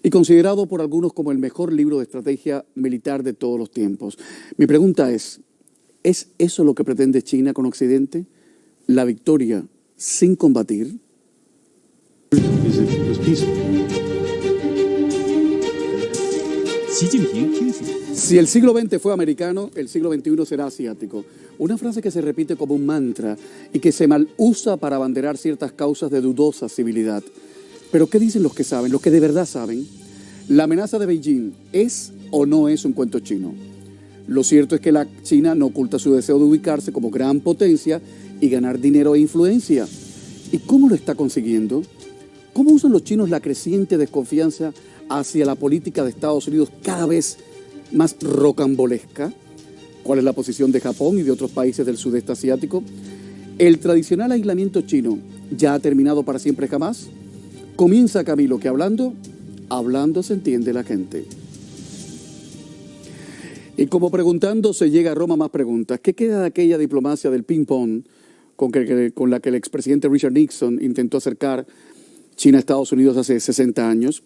y considerado por algunos como el mejor libro de estrategia militar de todos los tiempos. Mi pregunta ¿es eso lo que pretende China con Occidente? ¿La victoria sin combatir? Si el siglo XX fue americano, el siglo XXI será asiático. Una frase que se repite como un mantra y que se mal usa para abanderar ciertas causas de dudosa civilidad. Pero ¿qué dicen los que saben, los que de verdad saben? ¿La amenaza de Beijing es o no es un cuento chino? Lo cierto es que la China no oculta su deseo de ubicarse como gran potencia y ganar dinero e influencia. ¿Y cómo lo está consiguiendo? ¿Cómo usan los chinos la creciente desconfianza hacia la política de Estados Unidos cada vez más rocambolesca? ¿Cuál es la posición de Japón y de otros países del sudeste asiático? ¿El tradicional aislamiento chino ya ha terminado para siempre jamás? Comienza Camilo, que hablando se entiende la gente. Y como preguntando se llega a Roma más preguntas. ¿Qué queda de aquella diplomacia del ping-pong con la que el expresidente Richard Nixon intentó acercar China a Estados Unidos hace 60 años?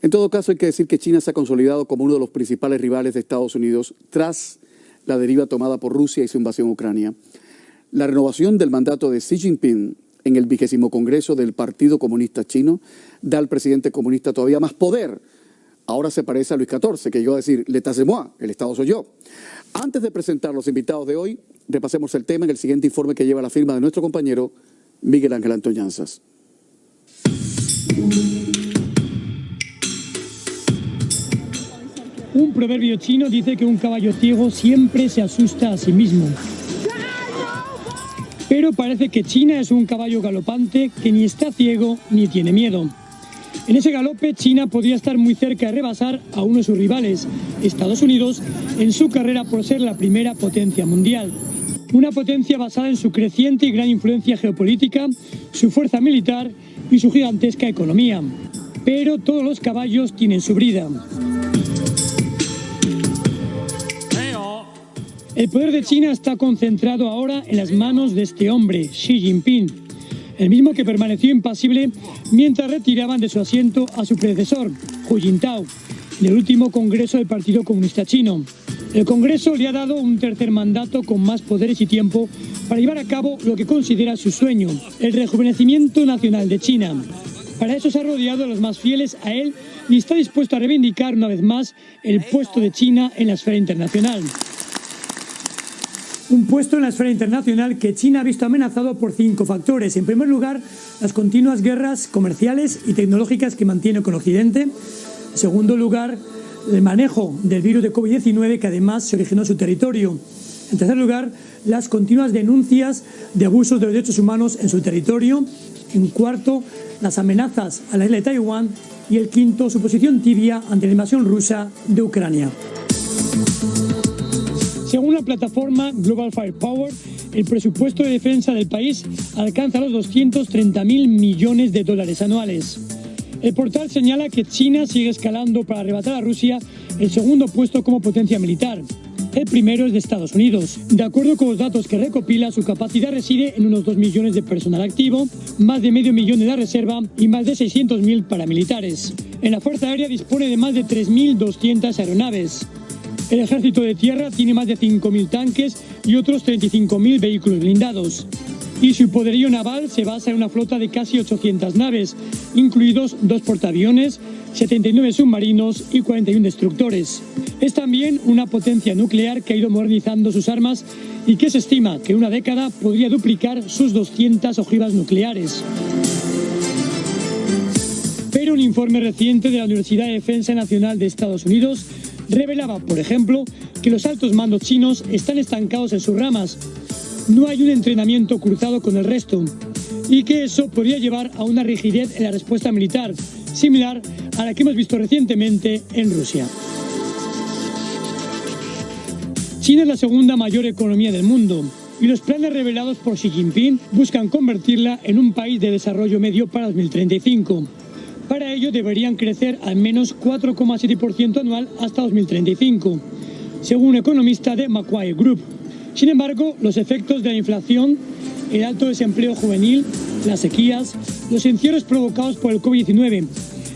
En todo caso, hay que decir que China se ha consolidado como uno de los principales rivales de Estados Unidos tras la deriva tomada por Rusia y su invasión a Ucrania. La renovación del mandato de Xi Jinping en el 20º Congreso del Partido Comunista Chino da al presidente comunista todavía más poder. Ahora se parece a Luis XIV, que llegó a decir, l'état c'est moi, el Estado soy yo. Antes de presentar los invitados de hoy, repasemos el tema en el siguiente informe que lleva la firma de nuestro compañero Miguel Ángel Antoñanzas. Un proverbio chino dice que un caballo ciego siempre se asusta a sí mismo. Pero parece que China es un caballo galopante que ni está ciego ni tiene miedo. En ese galope, China podría estar muy cerca de rebasar a uno de sus rivales, Estados Unidos, en su carrera por ser la primera potencia mundial. Una potencia basada en su creciente y gran influencia geopolítica, su fuerza militar y su gigantesca economía. Pero todos los caballos tienen su brida. El poder de China está concentrado ahora en las manos de este hombre, Xi Jinping, el mismo que permaneció impasible mientras retiraban de su asiento a su predecesor, Hu Jintao, en el último Congreso del Partido Comunista Chino. El Congreso le ha dado un tercer mandato con más poderes y tiempo para llevar a cabo lo que considera su sueño, el rejuvenecimiento nacional de China. Para eso se ha rodeado de los más fieles a él y está dispuesto a reivindicar una vez más el puesto de China en la esfera internacional. Un puesto en la esfera internacional que China ha visto amenazado por 5 factores. En primer lugar, las continuas guerras comerciales y tecnológicas que mantiene con Occidente. En segundo lugar, el manejo del virus de COVID-19 que además se originó en su territorio. En tercer lugar, las continuas denuncias de abusos de los derechos humanos en su territorio. En cuarto, las amenazas a la isla de Taiwán. Y el quinto, su posición tibia ante la invasión rusa de Ucrania. Según la plataforma Global Firepower, el presupuesto de defensa del país alcanza los 230.000 millones de dólares anuales. El portal señala que China sigue escalando para arrebatar a Rusia el segundo puesto como potencia militar. El primero es de Estados Unidos. De acuerdo con los datos que recopila, su capacidad reside en unos 2 millones de personal activo, más de medio millón de la reserva y más de 600.000 paramilitares. En la Fuerza Aérea dispone de más de 3.200 aeronaves. El ejército de tierra tiene más de 5.000 tanques y otros 35.000 vehículos blindados. Y su poderío naval se basa en una flota de casi 800 naves, incluidos 2 portaaviones, 79 submarinos y 41 destructores. Es también una potencia nuclear que ha ido modernizando sus armas y que se estima que en una década podría duplicar sus 200 ojivas nucleares. Pero un informe reciente de la Universidad de Defensa Nacional de Estados Unidos revelaba, por ejemplo, que los altos mandos chinos están estancados en sus ramas. No hay un entrenamiento cruzado con el resto y que eso podría llevar a una rigidez en la respuesta militar, similar a la que hemos visto recientemente en Rusia. China es la segunda mayor economía del mundo y los planes revelados por Xi Jinping buscan convertirla en un país de desarrollo medio para 2035. Para ello deberían crecer al menos 4,7% anual hasta 2035, según un economista de Macquarie Group. Sin embargo, los efectos de la inflación, el alto desempleo juvenil, las sequías, los encierros provocados por el COVID-19,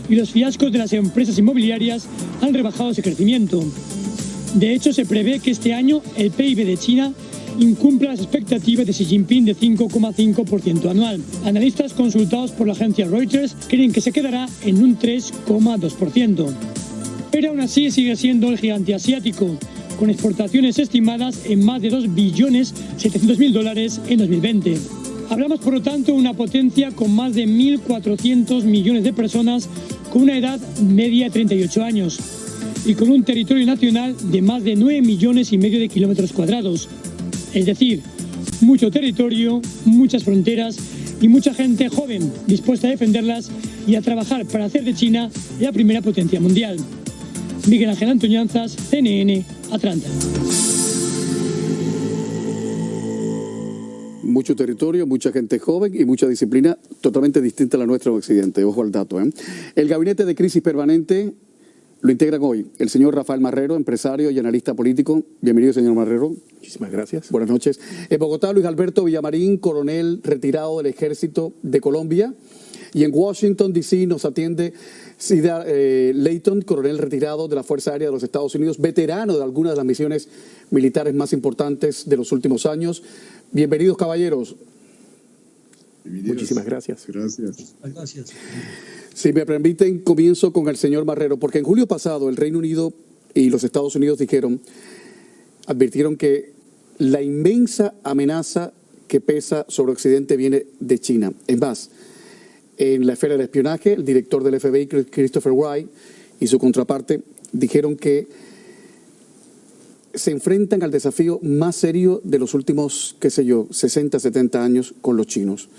y los fiascos de las empresas inmobiliarias han rebajado ese crecimiento. De hecho, se prevé que este año el PIB de China incumpla las expectativas de Xi Jinping de 5,5% anual. Analistas consultados por la agencia Reuters creen que se quedará en un 3,2%. Pero aún así sigue siendo el gigante asiático, con exportaciones estimadas en más de $2.700.000 en 2020. Hablamos, por lo tanto, de una potencia con más de 1.400 millones de personas con una edad media de 38 años y con un territorio nacional de más de 9,5 millones de kilómetros cuadrados. Es decir, mucho territorio, muchas fronteras y mucha gente joven dispuesta a defenderlas y a trabajar para hacer de China la primera potencia mundial. Miguel Ángel Antoñanzas, CNN, Atlanta. Mucho territorio, mucha gente joven y mucha disciplina totalmente distinta a la nuestra en Occidente. Ojo al dato, ¿eh? El gabinete de crisis permanente lo integran hoy el señor Rafael Marrero, empresario y analista político. Bienvenido, señor Marrero. Muchísimas gracias. Buenas noches. En Bogotá, Luis Alberto Villamarín, coronel retirado del Ejército de Colombia. Y en Washington, D.C., nos atiende Cedar Layton, coronel retirado de la Fuerza Aérea de los Estados Unidos, veterano de algunas de las misiones militares más importantes de los últimos años. Bienvenidos, caballeros. Muchísimas gracias. Gracias. Si me permiten, comienzo con el señor Marrero, porque en julio pasado el Reino Unido y los Estados Unidos advirtieron que la inmensa amenaza que pesa sobre Occidente viene de China. Es más, en la esfera del espionaje, el director del FBI, Christopher Wray, y su contraparte dijeron que se enfrentan al desafío más serio de los últimos, 60, 70 años con los chinos.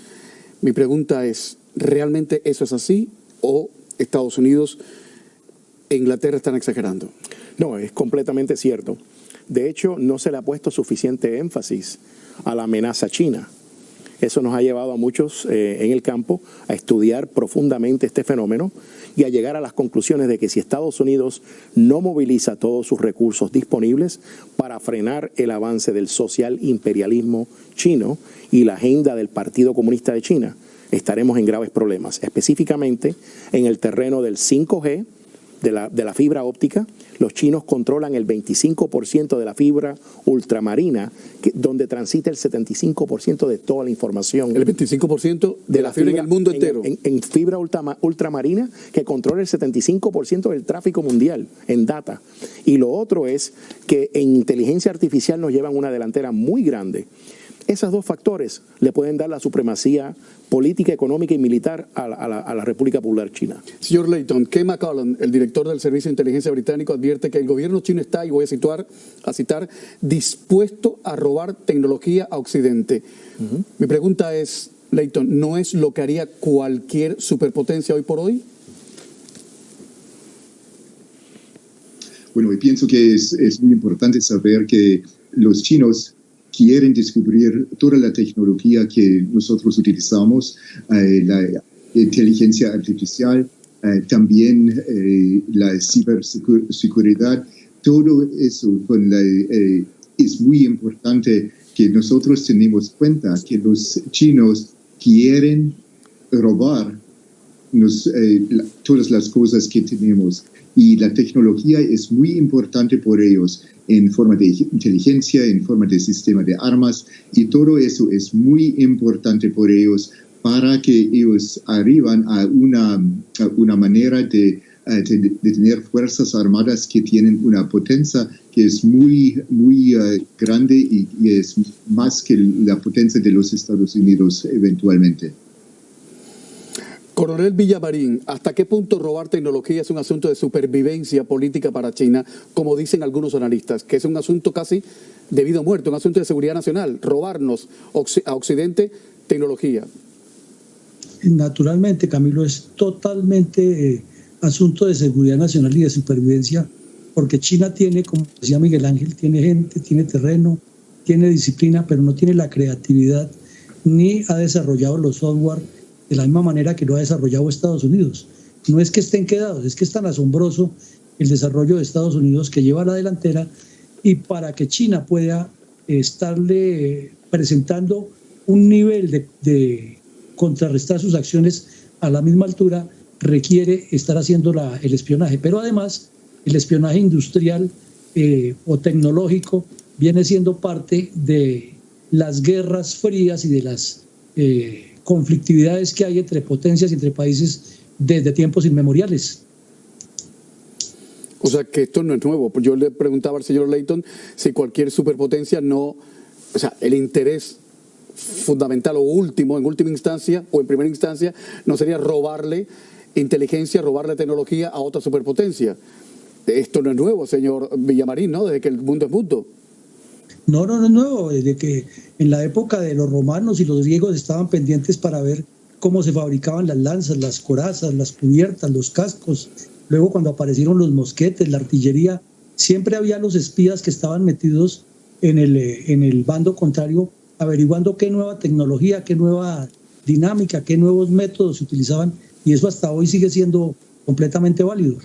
Mi pregunta es, ¿realmente eso es así o Estados Unidos e Inglaterra están exagerando? No, es completamente cierto. De hecho, no se le ha puesto suficiente énfasis a la amenaza china. Eso nos ha llevado a muchos en el campo a estudiar profundamente este fenómeno y a llegar a las conclusiones de que si Estados Unidos no moviliza todos sus recursos disponibles para frenar el avance del social imperialismo chino y la agenda del Partido Comunista de China, estaremos en graves problemas, específicamente en el terreno del 5G, de la fibra óptica. Los chinos controlan el 25% de la fibra ultramarina, donde transita el 75% de toda la información. El 25% de la fibra en el mundo entero. En fibra ultramarina, que controla el 75% del tráfico mundial en data. Y lo otro es que en inteligencia artificial nos llevan una delantera muy grande. Esos dos factores le pueden dar la supremacía política, económica y militar a la República Popular China. Señor Layton, Ken McCollum, el director del Servicio de Inteligencia Británico, advierte que el gobierno chino está, y voy a citar, dispuesto a robar tecnología a Occidente. Mi pregunta es, Layton, ¿no es lo que haría cualquier superpotencia hoy por hoy? Bueno, y pienso que es muy importante saber que los chinos quieren descubrir toda la tecnología que nosotros utilizamos, la inteligencia artificial, también la ciberseguridad. Todo eso es muy importante que nosotros tenemos cuenta que los chinos quieren robar todas las cosas que tenemos. Y la tecnología es muy importante por ellos en forma de inteligencia, en forma de sistema de armas, y todo eso es muy importante por ellos para que ellos arriban a una manera de tener fuerzas armadas que tienen una potencia que es muy grande y es más que la potencia de los Estados Unidos eventualmente. Coronel Villamarín, ¿hasta qué punto robar tecnología es un asunto de supervivencia política para China, como dicen algunos analistas, que es un asunto casi de vida o muerte, un asunto de seguridad nacional, robarnos a Occidente tecnología? Naturalmente, Camilo, es totalmente asunto de seguridad nacional y de supervivencia, porque China tiene, como decía Miguel Ángel, tiene gente, tiene terreno, tiene disciplina, pero no tiene la creatividad ni ha desarrollado los software de la misma manera que lo ha desarrollado Estados Unidos. No es que estén quedados, es que es tan asombroso el desarrollo de Estados Unidos que lleva a la delantera, y para que China pueda estarle presentando un nivel de contrarrestar sus acciones a la misma altura, requiere estar haciendo el espionaje. Pero además, el espionaje industrial o tecnológico viene siendo parte de las guerras frías y de las conflictividades que hay entre potencias y entre países desde tiempos inmemoriales. O sea que esto no es nuevo. Yo le preguntaba al señor Leighton si cualquier superpotencia no, o sea, el interés fundamental o último, en última instancia o en primera instancia, no sería robarle inteligencia, robarle tecnología a otra superpotencia. Esto no es nuevo, señor Villamarín, ¿no? Desde que el mundo es mundo. No es nuevo. Desde que en la época de los romanos y los griegos estaban pendientes para ver cómo se fabricaban las lanzas, las corazas, las cubiertas, los cascos. Luego cuando aparecieron los mosquetes, la artillería, siempre había los espías que estaban metidos en el bando contrario, averiguando qué nueva tecnología, qué nueva dinámica, qué nuevos métodos se utilizaban, y eso hasta hoy sigue siendo completamente válido.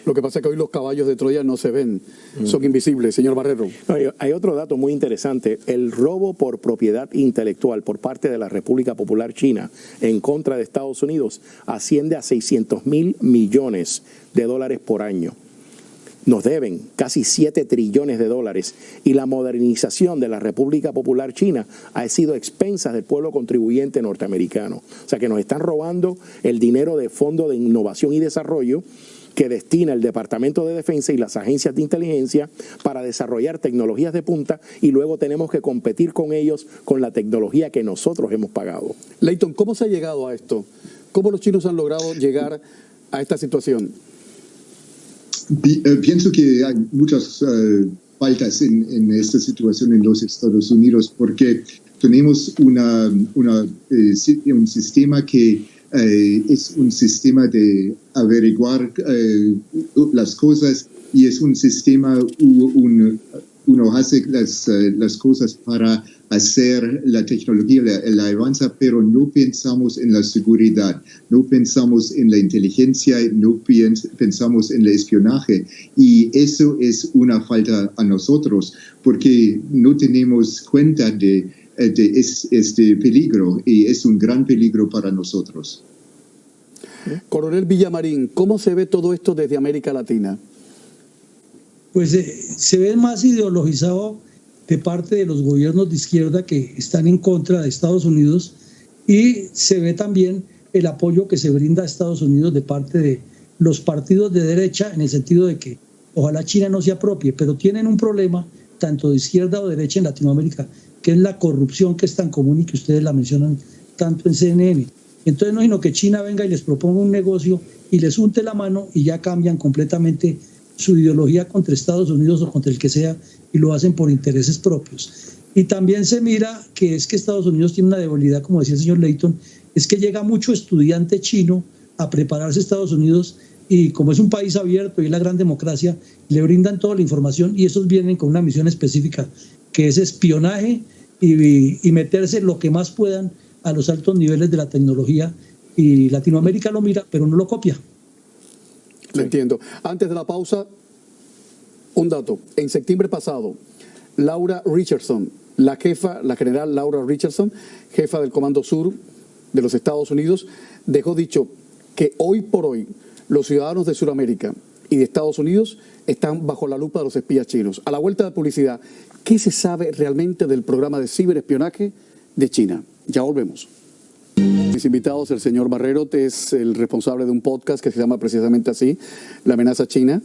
Lo que pasa es que hoy los caballos de Troya no se ven, son invisibles, señor Barrero. No, hay otro dato muy interesante. El robo por propiedad intelectual por parte de la República Popular China en contra de Estados Unidos asciende a $600,000 millones por año. Nos deben casi 7 trillones de dólares, y la modernización de la República Popular China ha sido a expensas del pueblo contribuyente norteamericano. O sea que nos están robando el dinero de Fondo de Innovación y Desarrollo que destina el Departamento de Defensa y las agencias de inteligencia para desarrollar tecnologías de punta, y luego tenemos que competir con ellos con la tecnología que nosotros hemos pagado. Leighton, ¿cómo se ha llegado a esto? ¿Cómo los chinos han logrado llegar a esta situación? Pienso que hay muchas faltas en esta situación en los Estados Unidos, porque tenemos un sistema que es un sistema de averiguar las cosas, y es un sistema, uno hace las cosas para hacer la tecnología, la avanza, pero no pensamos en la seguridad, no pensamos en la inteligencia, no pensamos en el espionaje, y eso es una falta a nosotros, porque no tenemos cuenta de este peligro, y es un gran peligro para nosotros. Coronel Villamarín, ¿cómo se ve todo esto desde América Latina? Pues se ve más ideologizado de parte de los gobiernos de izquierda que están en contra de Estados Unidos, y se ve también el apoyo que se brinda a Estados Unidos de parte de los partidos de derecha, en el sentido de que ojalá China no se apropie, pero tienen un problema tanto de izquierda o derecha en Latinoamérica, que es la corrupción, que es tan común y que ustedes la mencionan tanto en CNN. Entonces no es sino que China venga y les proponga un negocio y les unte la mano, y ya cambian completamente su ideología contra Estados Unidos o contra el que sea, y lo hacen por intereses propios. Y también se mira que es que Estados Unidos tiene una debilidad, como decía el señor Leighton, es que llega mucho estudiante chino a prepararse a Estados Unidos, y como es un país abierto y es la gran democracia, le brindan toda la información, y esos vienen con una misión específica, que es espionaje y meterse lo que más puedan a los altos niveles de la tecnología, y Latinoamérica lo mira, pero no lo copia. Lo entiendo. Antes de la pausa, un dato. En septiembre pasado, Laura Richardson, la general Laura Richardson, jefa del Comando Sur de los Estados Unidos, dejó dicho que hoy por hoy los ciudadanos de Sudamérica y de Estados Unidos están bajo la lupa de los espías chinos. A la vuelta de publicidad, ¿qué se sabe realmente del programa de ciberespionaje de China? Ya volvemos. Mis invitados, el señor Barrero es el responsable de un podcast que se llama precisamente así, La Amenaza China,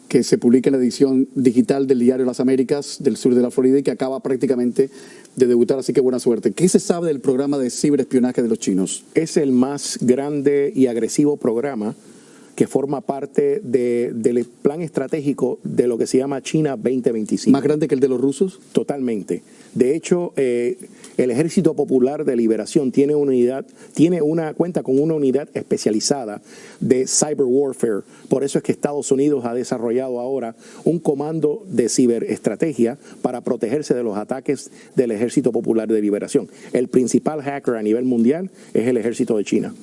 que se publica en la edición digital del diario Las Américas del sur de la Florida y que acaba prácticamente de debutar, así que buena suerte. ¿Qué se sabe del programa de ciberespionaje de los chinos? Es el más grande y agresivo programa que forma parte del plan estratégico de lo que se llama China 2025. ¿Más grande que el de los rusos? Totalmente. De hecho, el Ejército Popular de Liberación cuenta con una unidad especializada de cyber warfare. Por eso es que Estados Unidos ha desarrollado ahora un comando de ciberestrategia para protegerse de los ataques del Ejército Popular de Liberación. El principal hacker a nivel mundial es el Ejército de China.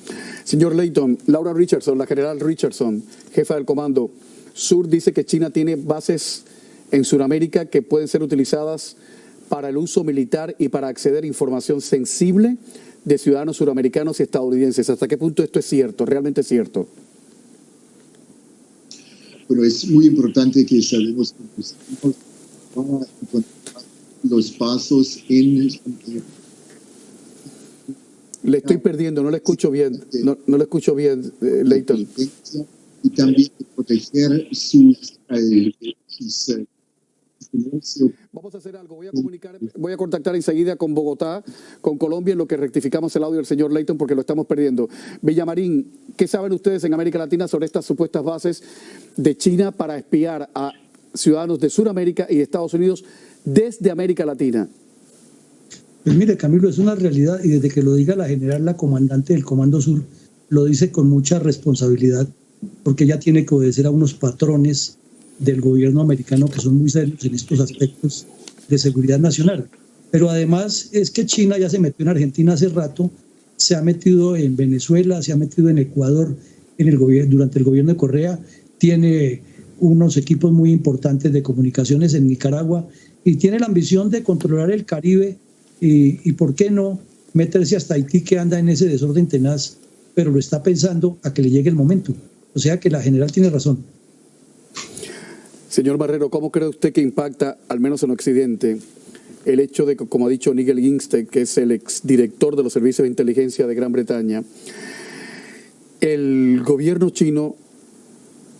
Señor Leighton, Laura Richardson, la general Richardson, jefa del Comando Sur, dice que China tiene bases en Sudamérica que pueden ser utilizadas para el uso militar y para acceder a información sensible de ciudadanos suramericanos y estadounidenses. ¿Hasta qué punto esto es cierto, realmente es cierto? Pero es muy importante que sabemos que los hijos van a encontrar los pasos en... Le estoy perdiendo, no le escucho bien, no le escucho bien, Leighton. Y también proteger sus Vamos a hacer algo, voy a contactar enseguida con Bogotá, con Colombia, en lo que rectificamos el audio del señor Leighton porque lo estamos perdiendo. Villamarín, ¿qué saben ustedes en América Latina sobre estas supuestas bases de China para espiar a ciudadanos de Sudamérica y de Estados Unidos desde América Latina? Pues mire, Camilo, es una realidad y desde que lo diga la general, la comandante del Comando Sur, lo dice con mucha responsabilidad porque ella tiene que obedecer a unos patrones del gobierno americano que son muy serios en estos aspectos de seguridad nacional. Pero además es que China ya se metió en Argentina hace rato, se ha metido en Venezuela, se ha metido en Ecuador durante el gobierno de Correa, tiene unos equipos muy importantes de comunicaciones en Nicaragua y tiene la ambición de controlar el Caribe y ¿por qué no meterse hasta Haití, que anda en ese desorden tenaz, pero lo está pensando a que le llegue el momento? O sea que la general tiene razón. Señor Barrero, ¿cómo cree usted que impacta, al menos en Occidente, el hecho de que, como ha dicho Nigel Ginsteg, que es el exdirector de los servicios de inteligencia de Gran Bretaña, el gobierno chino,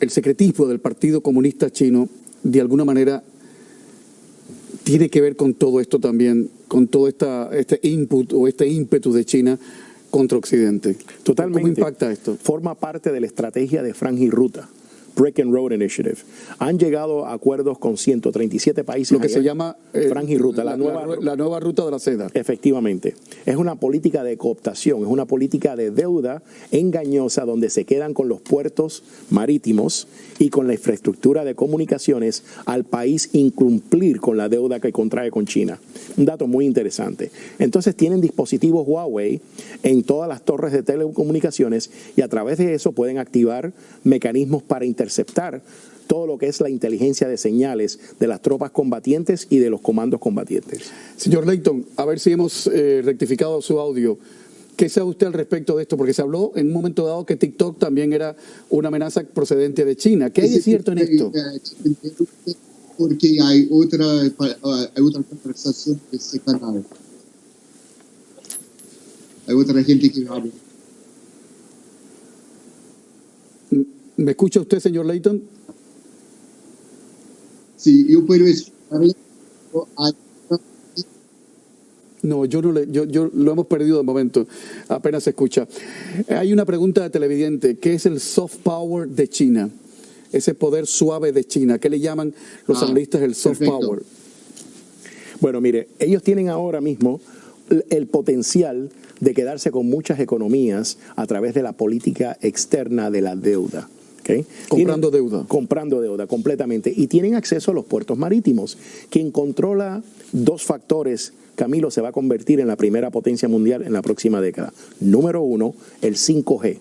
el secretismo del Partido Comunista Chino, de alguna manera tiene que ver con todo esto también, con todo este input o este ímpetu de China contra Occidente? Totalmente. ¿Cómo impacta esto? Forma parte de la estrategia de Franja y Ruta, Break and Road Initiative. Han llegado a acuerdos con 137 países. Lo que se llama Franja y Ruta, la nueva ruta de la seda. Efectivamente. Es una política de cooptación, es una política de deuda engañosa donde se quedan con los puertos marítimos y con la infraestructura de comunicaciones al país incumplir con la deuda que contrae con China. Un dato muy interesante. Entonces tienen dispositivos Huawei en todas las torres de telecomunicaciones y a través de eso pueden activar mecanismos para interceptar todo lo que es la inteligencia de señales de las tropas combatientes y de los comandos combatientes. Señor Leighton, a ver si hemos rectificado su audio. ¿Qué sabe usted al respecto de esto? Porque se habló en un momento dado que TikTok también era una amenaza procedente de China. ¿Qué hay de cierto en esto? Porque hay otra conversación de ese canal. Hay otra gente que habla. ¿Me escucha usted, señor Leighton? Sí, yo puedo escucharle. No, yo lo hemos perdido de momento, apenas se escucha. Hay una pregunta de televidente, ¿qué es el soft power de China? Ese poder suave de China, ¿qué le llaman los analistas el soft power? Bueno, mire, ellos tienen ahora mismo el potencial de quedarse con muchas economías a través de la política externa de la deuda. ¿Okay? Comprando deuda. Comprando deuda, completamente. Y tienen acceso a los puertos marítimos. Quien controla dos factores, Camilo, se va a convertir en la primera potencia mundial en la próxima década. Número uno, el 5G.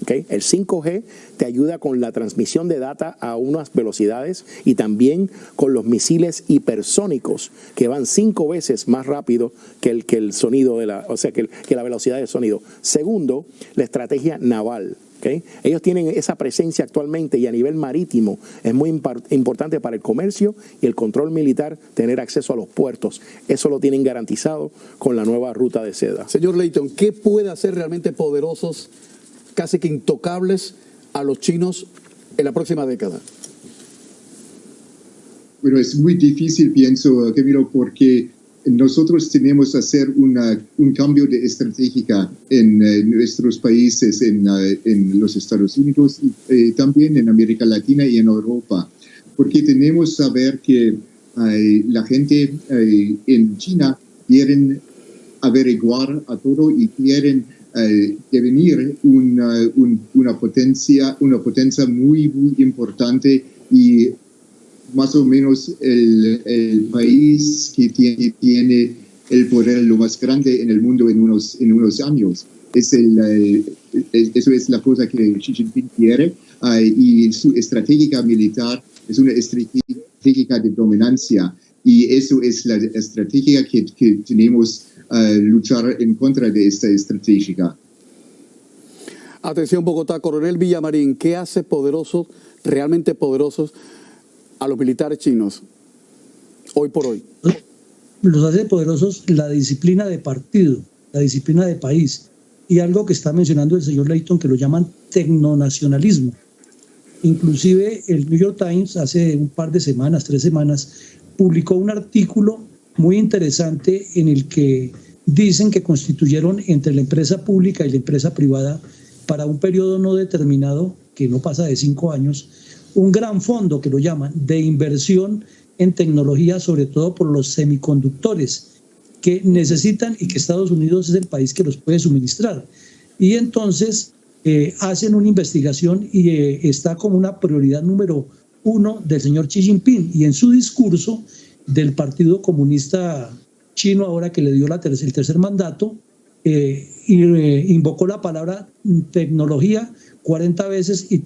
¿Okay? El 5G te ayuda con la transmisión de data a unas velocidades y también con los misiles hipersónicos que van 5 veces más rápido que el sonido que la velocidad del sonido. Segundo, la estrategia naval. ¿Okay? Ellos tienen esa presencia actualmente y a nivel marítimo es muy importante para el comercio y el control militar tener acceso a los puertos. Eso lo tienen garantizado con la nueva ruta de seda. Señor Leighton, ¿qué puede hacer realmente poderosos, casi que intocables a los chinos en la próxima década? Bueno, es muy difícil, pienso, Camilo, porque nosotros tenemos que hacer un cambio de estrategia en nuestros países, en los Estados Unidos y también en América Latina y en Europa, porque tenemos que saber que la gente en China quieren averiguar a todo y quieren devenir una potencia muy, muy importante y más o menos el país que tiene el poder lo más grande en el mundo en unos años. Eso es la cosa que Xi Jinping quiere y su estrategia militar es una estrategia de dominancia y eso es la estrategia que tenemos luchar en contra de esta estrategia. Atención Bogotá, Coronel Villamarín, ¿qué hace poderosos, realmente poderosos, a los militares chinos hoy por hoy? Los hace poderosos la disciplina de partido, la disciplina de país, y algo que está mencionando el señor Leighton, que lo llaman tecnonacionalismo. Inclusive el New York Times hace un par de semanas, 3 semanas, publicó un artículo muy interesante en el que dicen que constituyeron entre la empresa pública y la empresa privada para un periodo no determinado, que no pasa de 5 años, un gran fondo que lo llaman de inversión en tecnología, sobre todo por los semiconductores que necesitan y que Estados Unidos es el país que los puede suministrar. Y entonces hacen una investigación y está como una prioridad número 1 del señor Xi Jinping, y en su discurso del Partido Comunista Chino, ahora que le dio el tercer mandato, invocó la palabra tecnología 40 veces y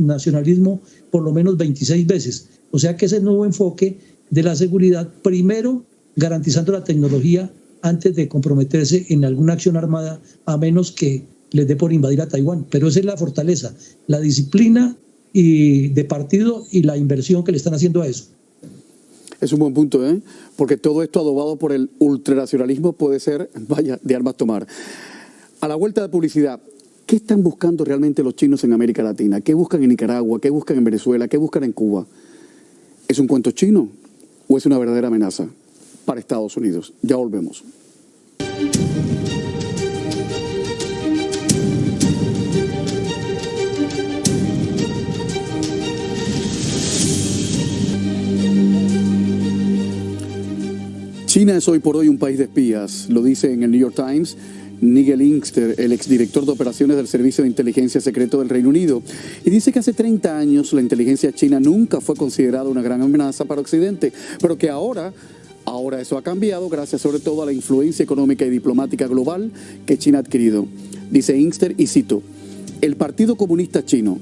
nacionalismo por lo menos 26 veces. O sea que ese nuevo enfoque de la seguridad, primero garantizando la tecnología antes de comprometerse en alguna acción armada, a menos que les dé por invadir a Taiwán. Pero esa es la fortaleza, la disciplina y de partido y la inversión que le están haciendo a eso. Es un buen punto, ¿eh? Porque todo esto adobado por el ultranacionalismo puede ser, vaya, de armas tomar. A la vuelta de publicidad, ¿qué están buscando realmente los chinos en América Latina? ¿Qué buscan en Nicaragua? ¿Qué buscan en Venezuela? ¿Qué buscan en Cuba? ¿Es un cuento chino o es una verdadera amenaza para Estados Unidos? Ya volvemos. China es hoy por hoy un país de espías, lo dice en el New York Times Nigel Ingster, el exdirector de operaciones del Servicio de Inteligencia Secreto del Reino Unido, y dice que hace 30 años la inteligencia china nunca fue considerada una gran amenaza para Occidente, pero que ahora eso ha cambiado gracias sobre todo a la influencia económica y diplomática global que China ha adquirido. Dice Ingster, y cito, el Partido Comunista Chino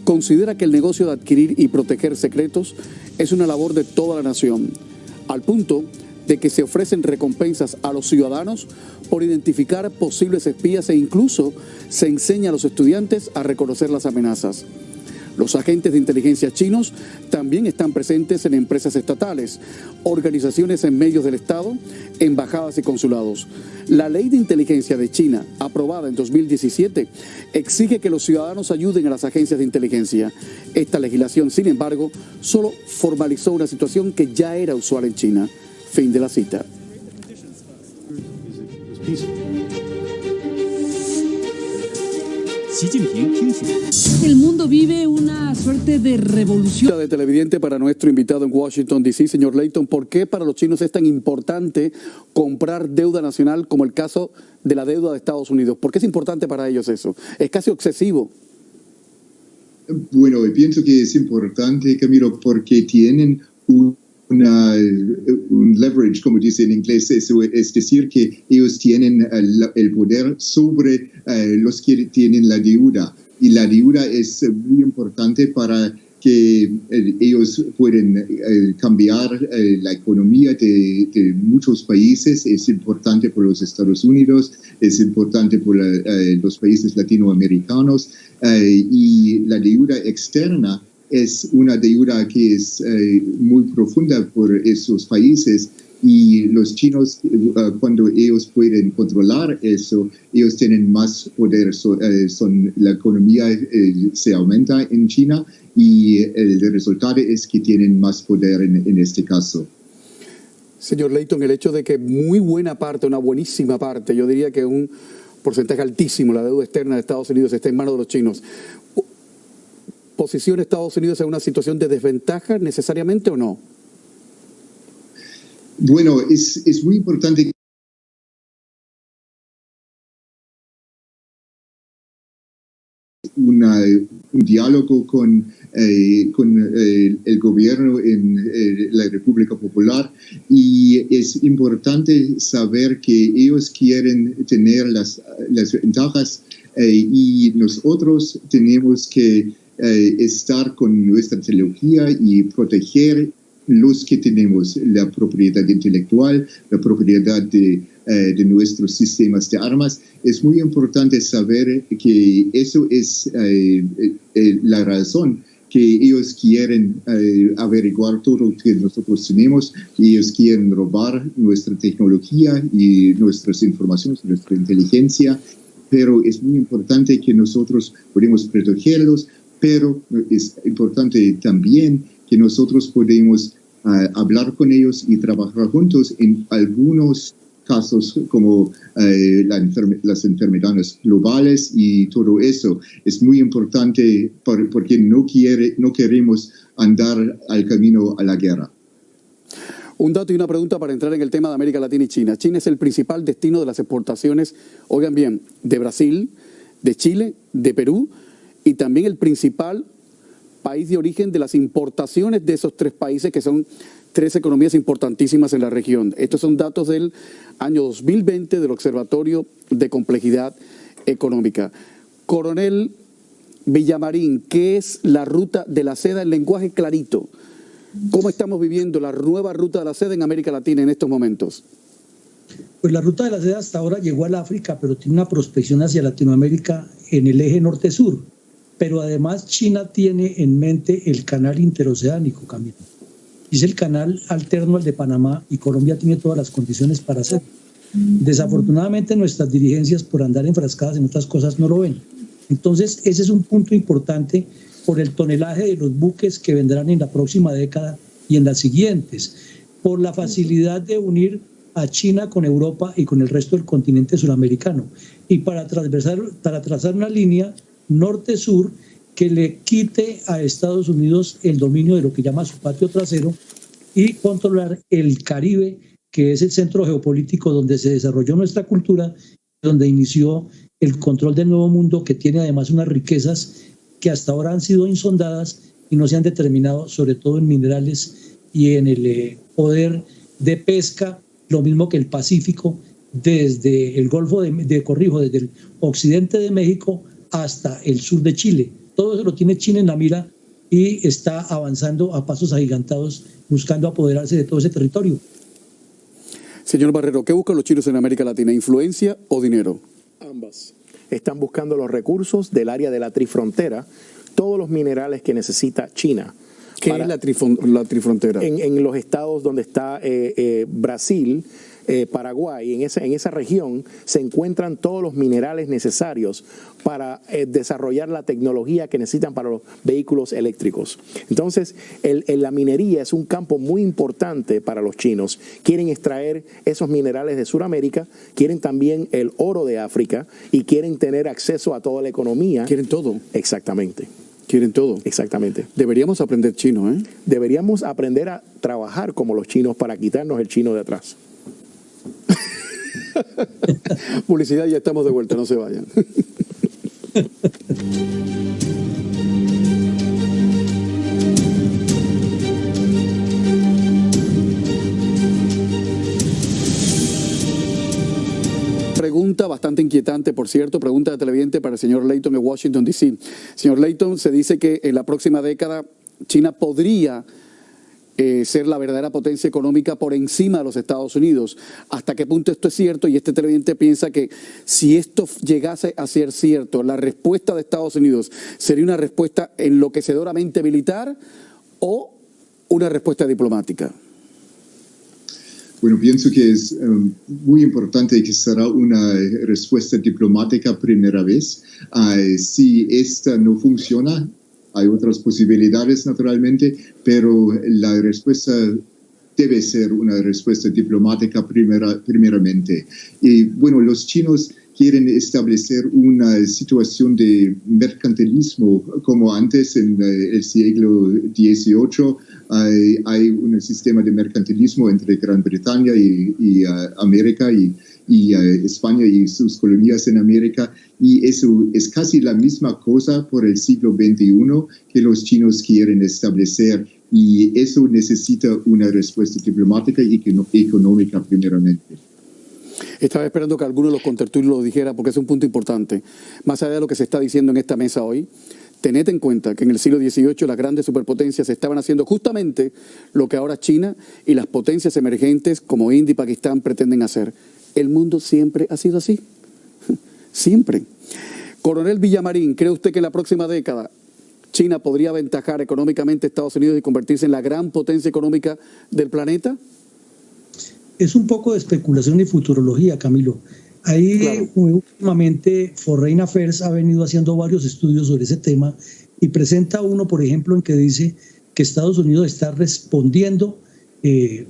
considera que el negocio de adquirir y proteger secretos es una labor de toda la nación, al punto de que se ofrecen recompensas a los ciudadanos por identificar posibles espías e incluso se enseña a los estudiantes a reconocer las amenazas. Los agentes de inteligencia chinos también están presentes en empresas estatales, organizaciones en medios del Estado, embajadas y consulados. La ley de inteligencia de China, aprobada en 2017, exige que los ciudadanos ayuden a las agencias de inteligencia. Esta legislación, sin embargo, solo formalizó una situación que ya era usual en China. Fin de la cita. El mundo vive una suerte de revolución. De televidente para nuestro invitado en Washington, D.C., señor Leighton, ¿por qué para los chinos es tan importante comprar deuda nacional como el caso de la deuda de Estados Unidos? ¿Por qué es importante para ellos eso? Es casi obsesivo. Bueno, pienso que es importante, Camilo, porque tienen un leverage, como dice en inglés, eso es decir, que ellos tienen el poder sobre los que tienen la deuda. Y la deuda es muy importante para que ellos pueden cambiar la economía de muchos países. Es importante por los Estados Unidos, es importante por los países latinoamericanos, y la deuda externa es una deuda que es muy profunda por esos países, y los chinos, cuando ellos pueden controlar eso, ellos tienen más poder. La economía se aumenta en China y el resultado es que tienen más poder en este caso. Señor Leighton, el hecho de que muy buena parte, una buenísima parte, yo diría que un porcentaje altísimo, la deuda externa de Estados Unidos está en manos de los chinos. ¿Posiciona Estados Unidos en una situación de desventaja necesariamente o no? Bueno, es muy importante un diálogo con el gobierno en la República Popular, y es importante saber que ellos quieren tener las ventajas, y nosotros tenemos que estar con nuestra tecnología y proteger los que tenemos la propiedad intelectual, la propiedad de nuestros sistemas de armas, es muy importante saber que eso es la razón que ellos quieren averiguar todo lo que nosotros tenemos, que ellos quieren robar nuestra tecnología y nuestras informaciones, nuestra inteligencia, pero es muy importante que nosotros podemos protegerlos, pero es importante también que nosotros podemos hablar con ellos y trabajar juntos en algunos casos como las enfermedades globales y todo eso. Es muy importante porque no queremos andar al camino a la guerra. Un dato y una pregunta para entrar en el tema de América Latina y China. China es el principal destino de las exportaciones, oigan bien, de Brasil, de Chile, de Perú, y también el principal país de origen de las importaciones de esos tres países, que son tres economías importantísimas en la región. Estos son datos del año 2020 del Observatorio de Complejidad Económica. Coronel Villamarín, ¿qué es la ruta de la seda en lenguaje clarito? ¿Cómo estamos viviendo la nueva ruta de la seda en América Latina en estos momentos? Pues la ruta de la seda hasta ahora llegó al África, pero tiene una prospección hacia Latinoamérica en el eje norte-sur. Pero además China tiene en mente el canal interoceánico, Camilo. Es el canal alterno al de Panamá y Colombia tiene todas las condiciones para hacerlo. Desafortunadamente nuestras dirigencias, por andar enfrascadas en otras cosas, no lo ven. Entonces ese es un punto importante por el tonelaje de los buques que vendrán en la próxima década y en las siguientes, por la facilidad de unir a China con Europa y con el resto del continente suramericano, y para trazar una línea norte-sur que le quite a Estados Unidos el dominio de lo que llama su patio trasero y controlar el Caribe, que es el centro geopolítico donde se desarrolló nuestra cultura, donde inició el control del Nuevo Mundo, que tiene además unas riquezas que hasta ahora han sido insondadas y no se han determinado, sobre todo en minerales y en el poder de pesca, lo mismo que el Pacífico, desde el Golfo desde el occidente de México hasta el sur de Chile. Todo eso lo tiene China en la mira y está avanzando a pasos agigantados buscando apoderarse de todo ese territorio. Señor Barrero, ¿qué buscan los chinos en América Latina? ¿Influencia o dinero? Ambas. Están buscando los recursos del área de la trifrontera, todos los minerales que necesita China. ¿Qué es la trifrontera? En los estados donde está Brasil, Paraguay, en esa región se encuentran todos los minerales necesarios para desarrollar la tecnología que necesitan para los vehículos eléctricos. Entonces, la minería es un campo muy importante para los chinos. Quieren extraer esos minerales de Sudamérica, quieren también el oro de África y quieren tener acceso a toda la economía. Quieren todo. Exactamente. Quieren todo. Exactamente. Deberíamos aprender chino, ¿eh? Deberíamos aprender a trabajar como los chinos para quitarnos el chino de atrás. Publicidad, ya estamos de vuelta, no se vayan. Pregunta bastante inquietante, por cierto, pregunta de televidente para el señor Layton de Washington, D.C. Señor Layton, se dice que en la próxima década China podría ser la verdadera potencia económica por encima de los Estados Unidos. ¿Hasta qué punto esto es cierto? Y este televidente piensa que si esto llegase a ser cierto, la respuesta de Estados Unidos sería una respuesta enloquecedoramente militar o una respuesta diplomática. Bueno, pienso que es muy importante que será una respuesta diplomática primera vez. Si esta no funciona, hay otras posibilidades, naturalmente, pero la respuesta debe ser una respuesta diplomática primeramente. Y bueno, los chinos quieren establecer una situación de mercantilismo como antes en el siglo XVIII. Hay un sistema de mercantilismo entre Gran Bretaña y América y España y sus colonias en América, y eso es casi la misma cosa por el siglo XXI que los chinos quieren establecer, y eso necesita una respuesta diplomática y económica primeramente. Estaba esperando que alguno de los contertulios lo dijera porque es un punto importante. Más allá de lo que se está diciendo en esta mesa hoy, tened en cuenta que en el siglo XVIII las grandes superpotencias estaban haciendo justamente lo que ahora China y las potencias emergentes como India y Pakistán pretenden hacer. El mundo siempre ha sido así. Siempre. Coronel Villamarín, ¿cree usted que en la próxima década China podría aventajar económicamente a Estados Unidos y convertirse en la gran potencia económica del planeta? Es un poco de especulación y futurología, Camilo. Ahí claro. Últimamente Foreign Affairs ha venido haciendo varios estudios sobre ese tema y presenta uno, por ejemplo, en que dice que Estados Unidos está respondiendo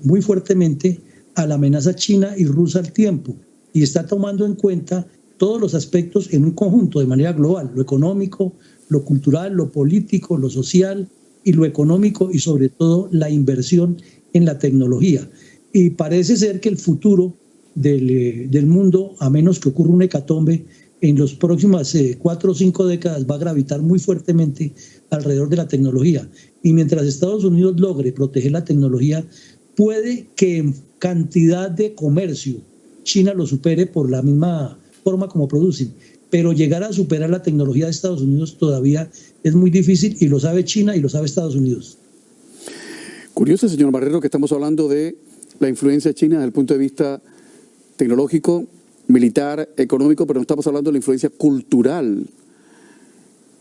muy fuertemente a la amenaza china y rusa al tiempo y está tomando en cuenta todos los aspectos en un conjunto de manera global, lo económico, lo cultural, lo político, lo social y lo económico y sobre todo la inversión en la tecnología. Y parece ser que el futuro del mundo, a menos que ocurra una hecatombe, en las próximas 4 o 5 décadas va a gravitar muy fuertemente alrededor de la tecnología. Y mientras Estados Unidos logre proteger la tecnología, puede que en cantidad de comercio China lo supere por la misma forma como producen. Pero llegar a superar la tecnología de Estados Unidos todavía es muy difícil y lo sabe China y lo sabe Estados Unidos. Curioso, señor Marrero, que estamos hablando de la influencia de China desde el punto de vista tecnológico, militar, económico, pero no estamos hablando de la influencia cultural.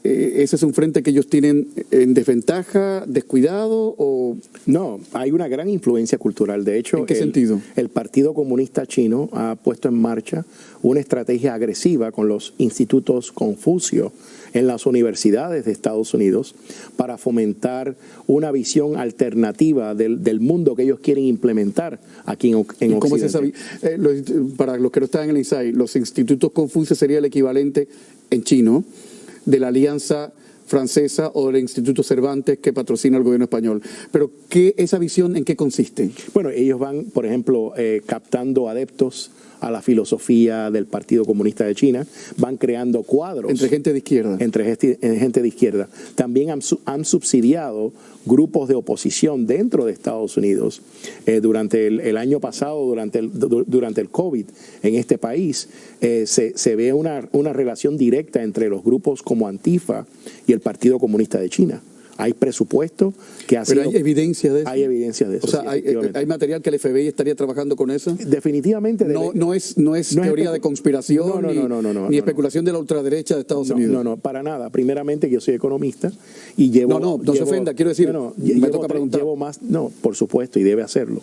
¿Ese es un frente que ellos tienen en desventaja, descuidado o...? No, hay una gran influencia cultural. De hecho, ¿en qué sentido? El Partido Comunista Chino ha puesto en marcha una estrategia agresiva con los institutos Confucio en las universidades de Estados Unidos para fomentar una visión alternativa del mundo que ellos quieren implementar aquí en Occidente. ¿Cómo es esa, para los que no están en el INSAI, los institutos Confucio sería el equivalente en chino de la Alianza Francesa o del Instituto Cervantes que patrocina el gobierno español. Pero ¿esa visión en qué consiste? Bueno, ellos van, por ejemplo, captando adeptos a la filosofía del Partido Comunista de China, van creando cuadros. Entre gente de izquierda. Entre gente de izquierda. También han subsidiado grupos de oposición dentro de Estados Unidos. Durante el año pasado, durante el COVID en este país, se ve una relación directa entre los grupos como Antifa y el Partido Comunista de China. Hay presupuesto que ha sido... Pero hay evidencia de eso. Hay evidencia de eso. O sea, sí, hay material que el FBI estaría trabajando con eso. Definitivamente. No es teoría de conspiración ni especulación de la ultraderecha de Estados Unidos. No, para nada. Primeramente, yo soy economista y llevo... No se ofenda, quiero decir, me toca preguntar. No, por supuesto, y debe hacerlo.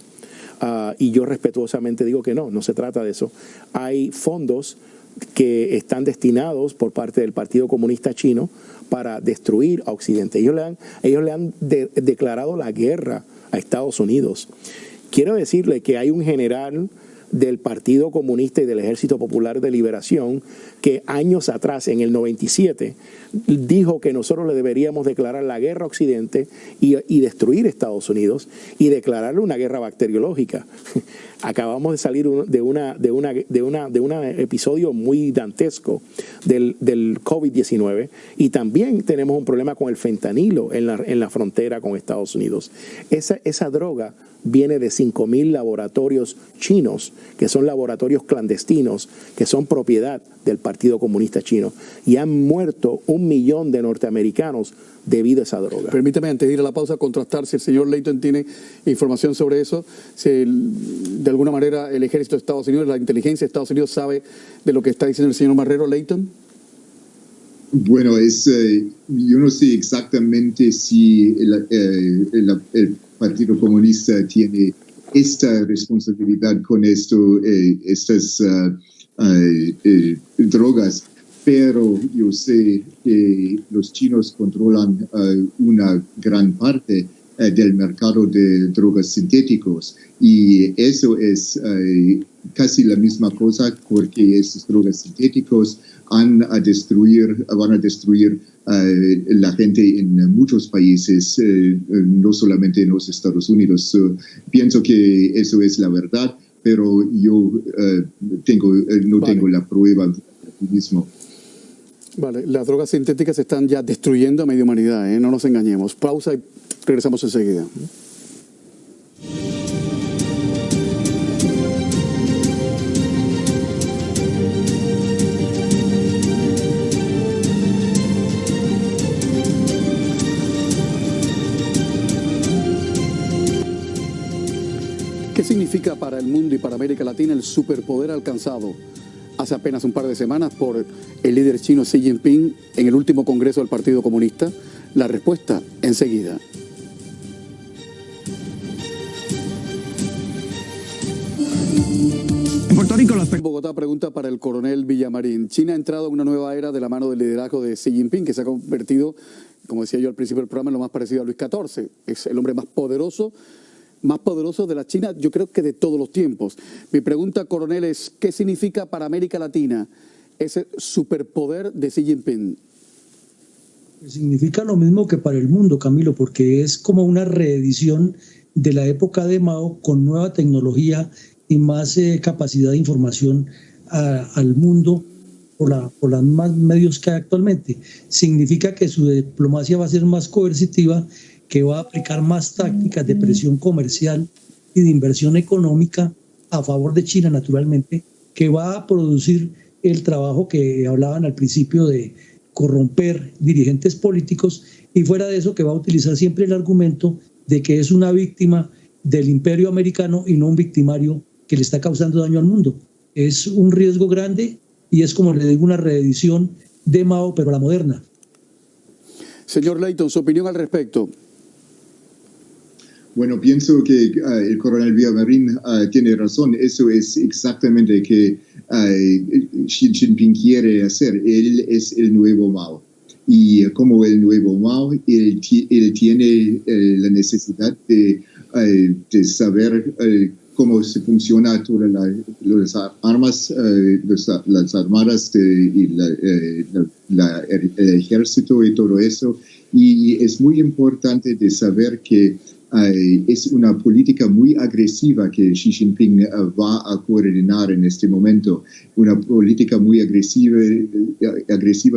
Y yo respetuosamente digo que no se trata de eso. Hay fondos que están destinados por parte del Partido Comunista Chino para destruir a Occidente. Ellos le han declarado la guerra a Estados Unidos. Quiero decirle que hay un general del Partido Comunista y del Ejército Popular de Liberación que años atrás, en el 97, dijo que nosotros le deberíamos declarar la guerra a Occidente y destruir Estados Unidos y declararle una guerra bacteriológica. Acabamos de salir de un episodio muy dantesco del COVID-19 y también tenemos un problema con el fentanilo en la frontera con Estados Unidos. Esa droga viene de 5.000 laboratorios chinos, que son laboratorios clandestinos, que son propiedad del Partido Comunista Chino, y han muerto 1 millón de norteamericanos debido a esa droga. Permítame, antes de ir a la pausa, contrastar si el señor Leighton tiene información sobre eso, si de alguna manera el ejército de Estados Unidos, la inteligencia de Estados Unidos sabe de lo que está diciendo el señor Marrero. Leighton. Bueno, yo no sé exactamente si el Partido Comunista tiene esta responsabilidad con estas drogas, pero yo sé que los chinos controlan una gran parte del mercado de drogas sintéticos y eso es casi la misma cosa porque estos drogas sintéticos van a destruir la gente en muchos países, no solamente en los Estados Unidos. Pienso que eso es la verdad, pero yo no tengo la prueba mismo. Vale, las drogas sintéticas están ya destruyendo a media humanidad, no nos engañemos. Pausa y regresamos enseguida. ¿Qué significa para el mundo y para América Latina el superpoder alcanzado hace apenas un par de semanas por el líder chino Xi Jinping en el último congreso del Partido Comunista? La respuesta enseguida. En Puerto Rico, Bogotá pregunta para el coronel Villamarín. China ha entrado en una nueva era de la mano del liderazgo de Xi Jinping, que se ha convertido, como decía yo al principio del programa, en lo más parecido a Luis XIV. Es el hombre más poderoso de la China, yo creo que de todos los tiempos. Mi pregunta, coronel, es ¿qué significa para América Latina ese superpoder de Xi Jinping? Significa lo mismo que para el mundo, Camilo, porque es como una reedición de la época de Mao con nueva tecnología y más capacidad de información al mundo por los más medios que hay actualmente. Significa que su diplomacia va a ser más coercitiva, que va a aplicar más tácticas de presión comercial y de inversión económica a favor de China, naturalmente, que va a producir el trabajo que hablaban al principio de corromper dirigentes políticos, y fuera de eso que va a utilizar siempre el argumento de que es una víctima del imperio americano y no un victimario que le está causando daño al mundo. Es un riesgo grande y es, como le digo, una reedición de Mao, pero a la moderna. Señor Leighton, su opinión al respecto. Bueno, pienso que el coronel Villamarín tiene razón. Eso es exactamente que Xi Jinping quiere hacer. Él es el nuevo Mao. Y como el nuevo Mao, él tiene la necesidad de saber cómo se funciona todas las armas, las armadas y el ejército y todo eso. Y es muy importante de saber que es una política muy agresiva que Xi Jinping va a coordinar en este momento. Una política muy agresiva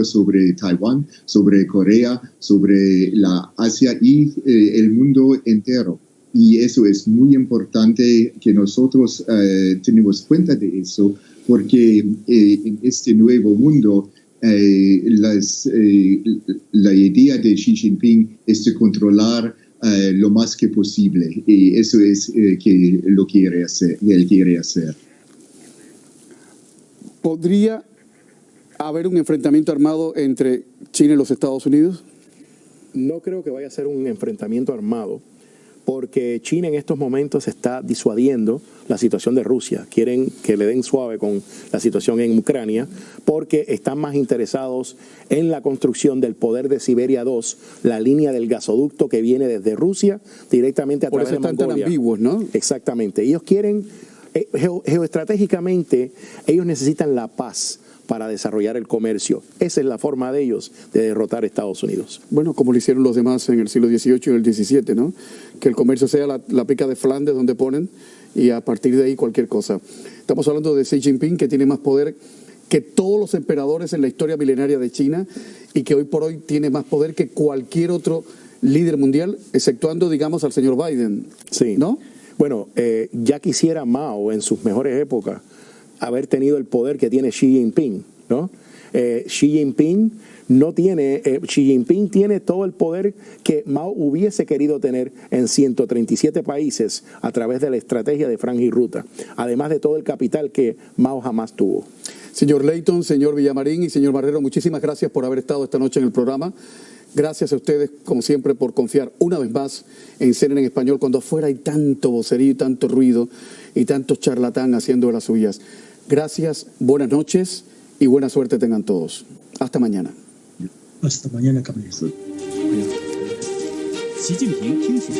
sobre Taiwán, sobre Corea, sobre la Asia y el mundo entero. Y eso es muy importante que nosotros tenemos cuenta de eso, porque en este nuevo mundo la idea de Xi Jinping es de controlar lo más que posible, y eso es que lo quiere hacer, y él quiere hacer. ¿Podría haber un enfrentamiento armado entre China y los Estados Unidos? No creo que vaya a ser un enfrentamiento armado, porque China en estos momentos está disuadiendo la situación de Rusia. Quieren que le den suave con la situación en Ucrania, porque están más interesados en la construcción del poder de Siberia 2, la línea del gasoducto que viene desde Rusia directamente a través de Mongolia. Por eso están tan ambiguos, ¿no? Exactamente. Ellos quieren, geoestratégicamente, ellos necesitan la paz para desarrollar el comercio. Esa es la forma de ellos de derrotar a Estados Unidos. Bueno, como lo hicieron los demás en el siglo XVIII y el XVII, ¿no? Que el comercio sea la pica de Flandes donde ponen, y a partir de ahí cualquier cosa. Estamos hablando de Xi Jinping, que tiene más poder que todos los emperadores en la historia milenaria de China, y que hoy por hoy tiene más poder que cualquier otro líder mundial, exceptuando, digamos, al señor Biden. Sí. ¿No? Bueno, ya quisiera Mao en sus mejores épocas haber tenido el poder que tiene Xi Jinping, ¿no? Xi Jinping tiene todo el poder que Mao hubiese querido tener en 137 países a través de la estrategia de franja y ruta, además de todo el capital que Mao jamás tuvo. Señor Leighton, señor Villamarín y señor Barrero, muchísimas gracias por haber estado esta noche en el programa. Gracias a ustedes, como siempre, por confiar una vez más en CNN en español, cuando afuera hay tanto vocerío y tanto ruido y tanto charlatán haciendo las suyas. Gracias, buenas noches y buena suerte tengan todos. Hasta mañana. Hasta mañana, Camilo. 习近平听选。